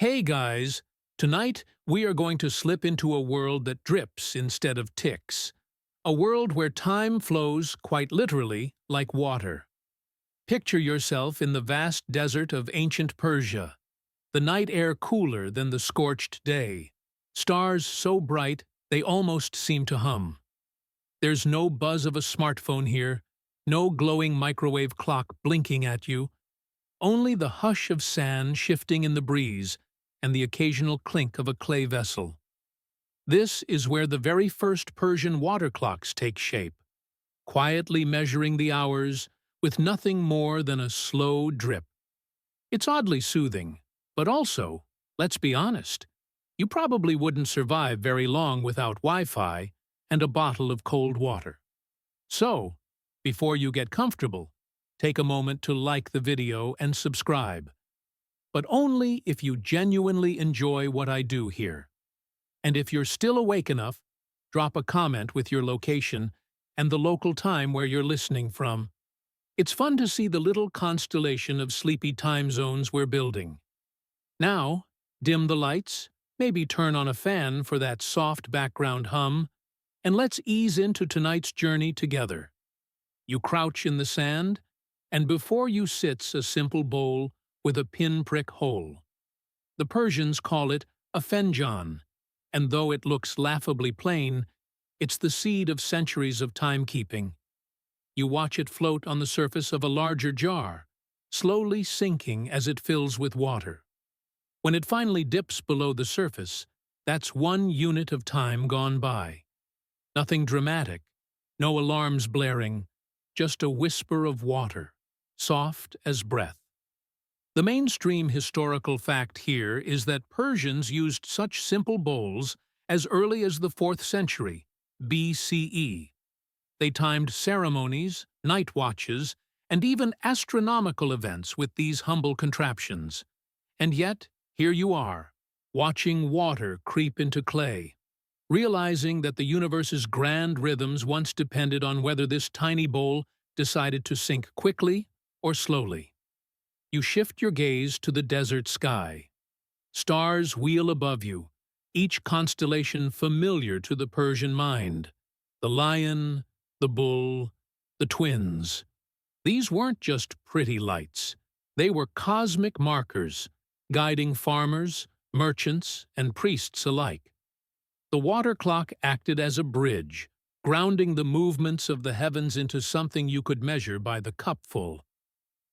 Hey guys, tonight we are going to slip into a world that drips instead of ticks. A world where time flows, quite literally, like water. Picture yourself in the vast desert of ancient Persia. The night air cooler than the scorched day. Stars so bright they almost seem to hum. There's no buzz of a smartphone here, no glowing microwave clock blinking at you, only the hush of sand shifting in the breeze and the occasional clink of a clay vessel. This is where the very first Persian water clocks take shape, quietly measuring the hours with nothing more than a slow drip. It's oddly soothing, but also, let's be honest, you probably wouldn't survive very long without Wi-Fi and a bottle of cold water. So, before you get comfortable, take a moment to like the video and subscribe. But only if you genuinely enjoy what I do here. And if you're still awake enough, drop a comment with your location and the local time where you're listening from. It's fun to see the little constellation of sleepy time zones we're building. Now, dim the lights, maybe turn on a fan for that soft background hum, and let's ease into tonight's journey together. You crouch in the sand, and before you sits a simple bowl with a pinprick hole. The Persians call it a fenjan, and though it looks laughably plain, it's the seed of centuries of timekeeping. You watch it float on the surface of a larger jar, slowly sinking as it fills with water. When it finally dips below the surface, that's 1 unit of time gone by. Nothing dramatic, no alarms blaring, just a whisper of water, soft as breath. The mainstream historical fact here is that Persians used such simple bowls as early as the 4th century, BCE. They timed ceremonies, night watches, and even astronomical events with these humble contraptions. And yet, here you are, watching water creep into clay, realizing that the universe's grand rhythms once depended on whether this tiny bowl decided to sink quickly or slowly. You shift your gaze to the desert sky. Stars wheel above you, each constellation familiar to the Persian mind. The lion, the bull, the twins. These weren't just pretty lights. They were cosmic markers, guiding farmers, merchants, and priests alike. The water clock acted as a bridge, grounding the movements of the heavens into something you could measure by the cupful.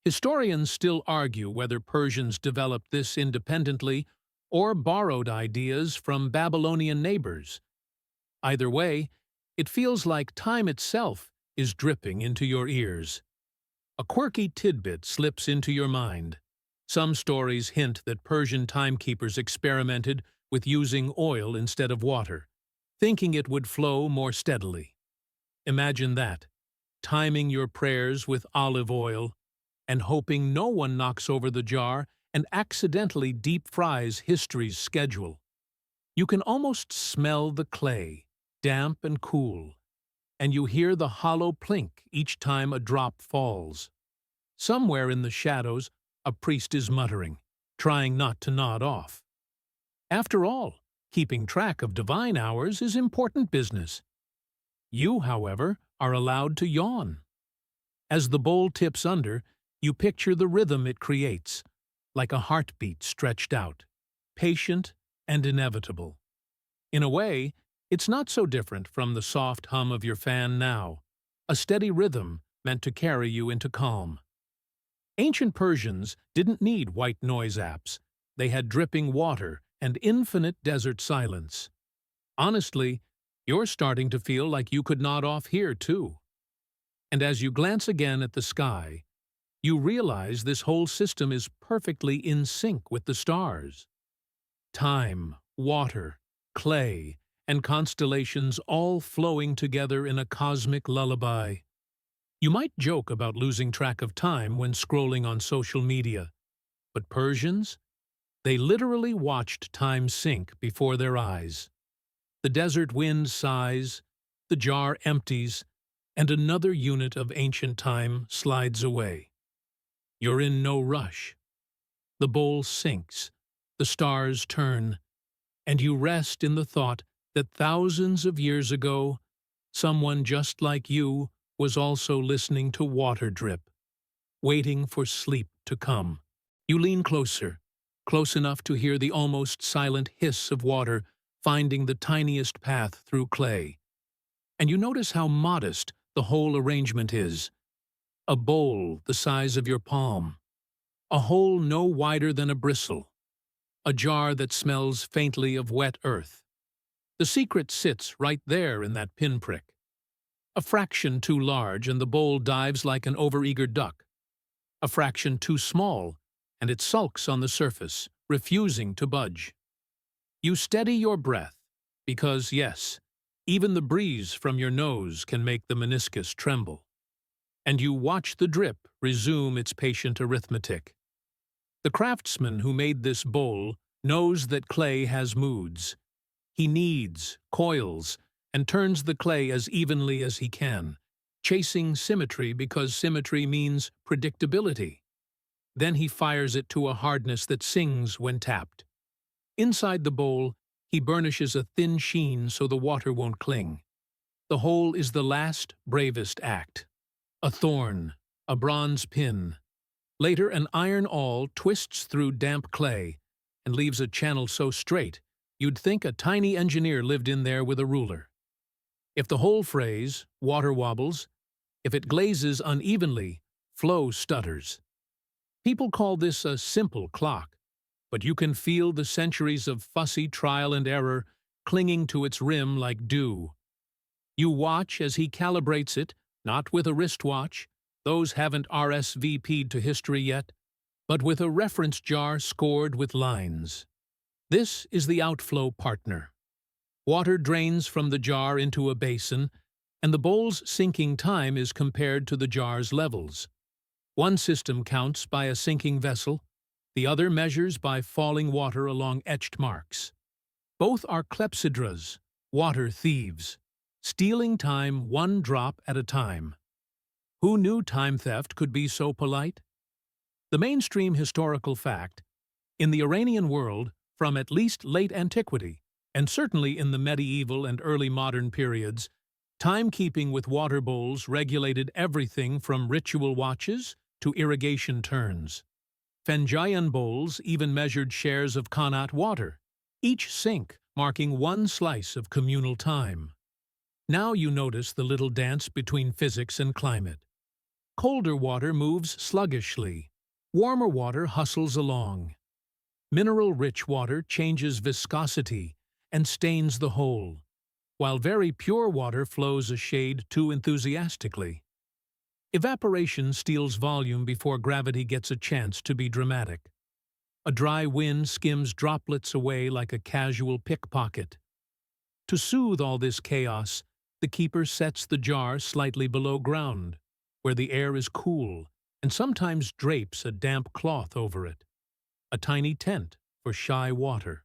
Historians still argue whether Persians developed this independently or borrowed ideas from Babylonian neighbors. Either way, it feels like time itself is dripping into your ears. A quirky tidbit slips into your mind. Some stories hint that Persian timekeepers experimented with using oil instead of water, thinking it would flow more steadily. Imagine that, timing your prayers with olive oil, and hoping no one knocks over the jar and accidentally deep fries history's schedule. You can almost smell the clay, damp and cool, and you hear the hollow plink each time a drop falls. Somewhere in the shadows, a priest is muttering, trying not to nod off. After all, keeping track of divine hours is important business. You, however, are allowed to yawn. As the bowl tips under, you picture the rhythm it creates, like a heartbeat stretched out, patient and inevitable. In a way, it's not so different from the soft hum of your fan now, a steady rhythm meant to carry you into calm. Ancient Persians didn't need white noise apps. They had dripping water and infinite desert silence. Honestly, you're starting to feel like you could nod off here too. And as you glance again at the sky, you realize this whole system is perfectly in sync with the stars. Time, water, clay, and constellations all flowing together in a cosmic lullaby. You might joke about losing track of time when scrolling on social media, but Persians? They literally watched time sink before their eyes. The desert wind sighs, the jar empties, and another unit of ancient time slides away. You're in no rush. The bowl sinks, the stars turn, and you rest in the thought that thousands of years ago, someone just like you was also listening to water drip, waiting for sleep to come. You lean closer, close enough to hear the almost silent hiss of water finding the tiniest path through clay. And you notice how modest the whole arrangement is. A bowl the size of your palm, a hole no wider than a bristle, a jar that smells faintly of wet earth. The secret sits right there in that pinprick. A fraction too large and the bowl dives like an overeager duck. A fraction too small and it sulks on the surface, refusing to budge. You steady your breath because, yes, even the breeze from your nose can make the meniscus tremble. And you watch the drip resume its patient arithmetic. The craftsman who made this bowl knows that clay has moods. He kneads, coils, and turns the clay as evenly as he can, chasing symmetry because symmetry means predictability. Then he fires it to a hardness that sings when tapped. Inside the bowl, he burnishes a thin sheen so the water won't cling. The hole is the last, bravest act. A thorn, a bronze pin. Later, an iron awl twists through damp clay and leaves a channel so straight you'd think a tiny engineer lived in there with a ruler. If the hole frays, water wobbles. If it glazes unevenly, flow stutters. People call this a simple clock, but you can feel the centuries of fussy trial and error clinging to its rim like dew. You watch as he calibrates it, not with a wristwatch, those haven't RSVP'd to history yet, but with a reference jar scored with lines. This is the outflow partner. Water drains from the jar into a basin, and the bowl's sinking time is compared to the jar's levels. One system counts by a sinking vessel, the other measures by falling water along etched marks. Both are clepsydras, water thieves, stealing time one drop at a time. Who knew time theft could be so polite? The mainstream historical fact, in the Iranian world, from at least late antiquity, and certainly in the medieval and early modern periods, timekeeping with water bowls regulated everything from ritual watches to irrigation turns. Fenjayan bowls even measured shares of Qanat water, each sink marking one slice of communal time. Now you notice the little dance between physics and climate. Colder water moves sluggishly. Warmer water hustles along. Mineral-rich water changes viscosity and stains the hole, while very pure water flows a shade too enthusiastically. Evaporation steals volume before gravity gets a chance to be dramatic. A dry wind skims droplets away like a casual pickpocket. To soothe all this chaos, the keeper sets the jar slightly below ground, where the air is cool, and sometimes drapes a damp cloth over it. A tiny tent for shy water.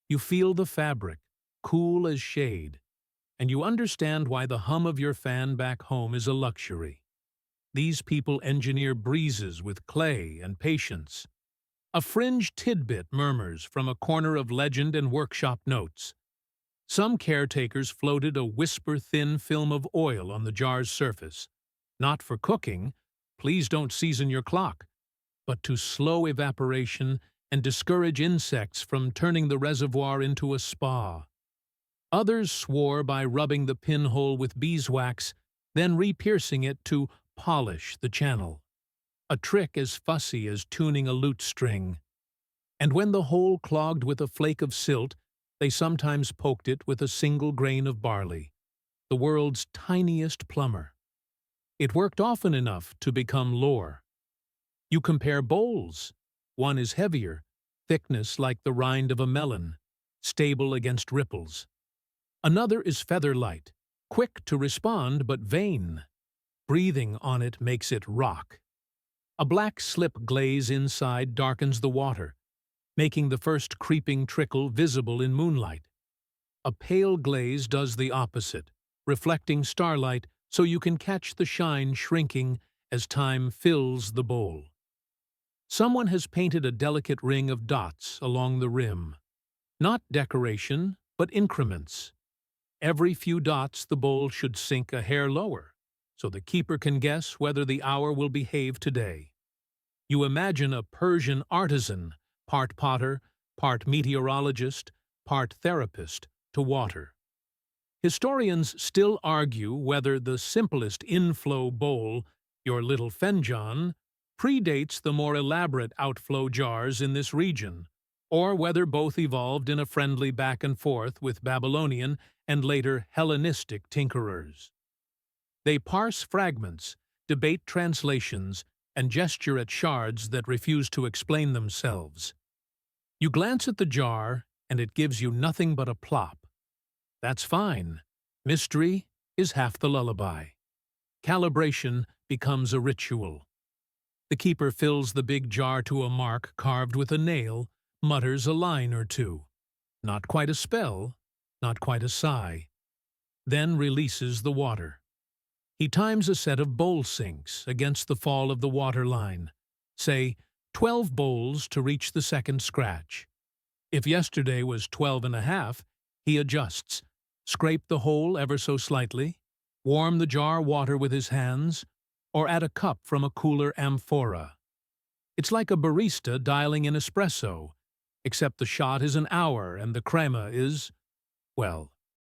You feel the fabric, cool as shade, and you understand why the hum of your fan back home is a luxury. These people engineer breezes with clay and patience. A fringe tidbit murmurs from a corner of legend and workshop notes. Some caretakers floated a whisper-thin film of oil on the jar's surface, not for cooking, please don't season your clock, but to slow evaporation and discourage insects from turning the reservoir into a spa. Others swore by rubbing the pinhole with beeswax, then re-piercing it to polish the channel, a trick as fussy as tuning a lute string. And when the hole clogged with a flake of silt, they sometimes poked it with a single grain of barley, the world's tiniest plumber. It worked often enough to become lore. You compare bowls. One is heavier, thickness like the rind of a melon, stable against ripples. Another is feather-light, quick to respond but vain. Breathing on it makes it rock. A black slip glaze inside darkens the water, making the first creeping trickle visible in moonlight. A pale glaze does the opposite, reflecting starlight so you can catch the shine shrinking as time fills the bowl. Someone has painted a delicate ring of dots along the rim. Not decoration, but increments. Every few dots the bowl should sink a hair lower, so the keeper can guess whether the hour will behave today. You imagine a Persian artisan, part potter, part meteorologist, part therapist, to water. Historians still argue whether the simplest inflow bowl, your little fenjan, predates the more elaborate outflow jars in this region, or whether both evolved in a friendly back and forth with Babylonian and later Hellenistic tinkerers. They parse fragments, debate translations, and gesture at shards that refuse to explain themselves. You glance at the jar, and it gives you nothing but a plop. That's fine. Mystery is half the lullaby. Calibration becomes a ritual. The keeper fills the big jar to a mark carved with a nail, mutters a line or two. Not quite a spell, not quite a sigh. Then releases the water. He times a set of bowl sinks against the fall of the water line. Say, 12 bowls to reach the second scratch. If yesterday was 12.5, he adjusts. Scrape the hole ever so slightly, warm the jar water with his hands, or add a cup from a cooler amphora. It's like a barista dialing in espresso, except the shot is an hour and the crema is, well,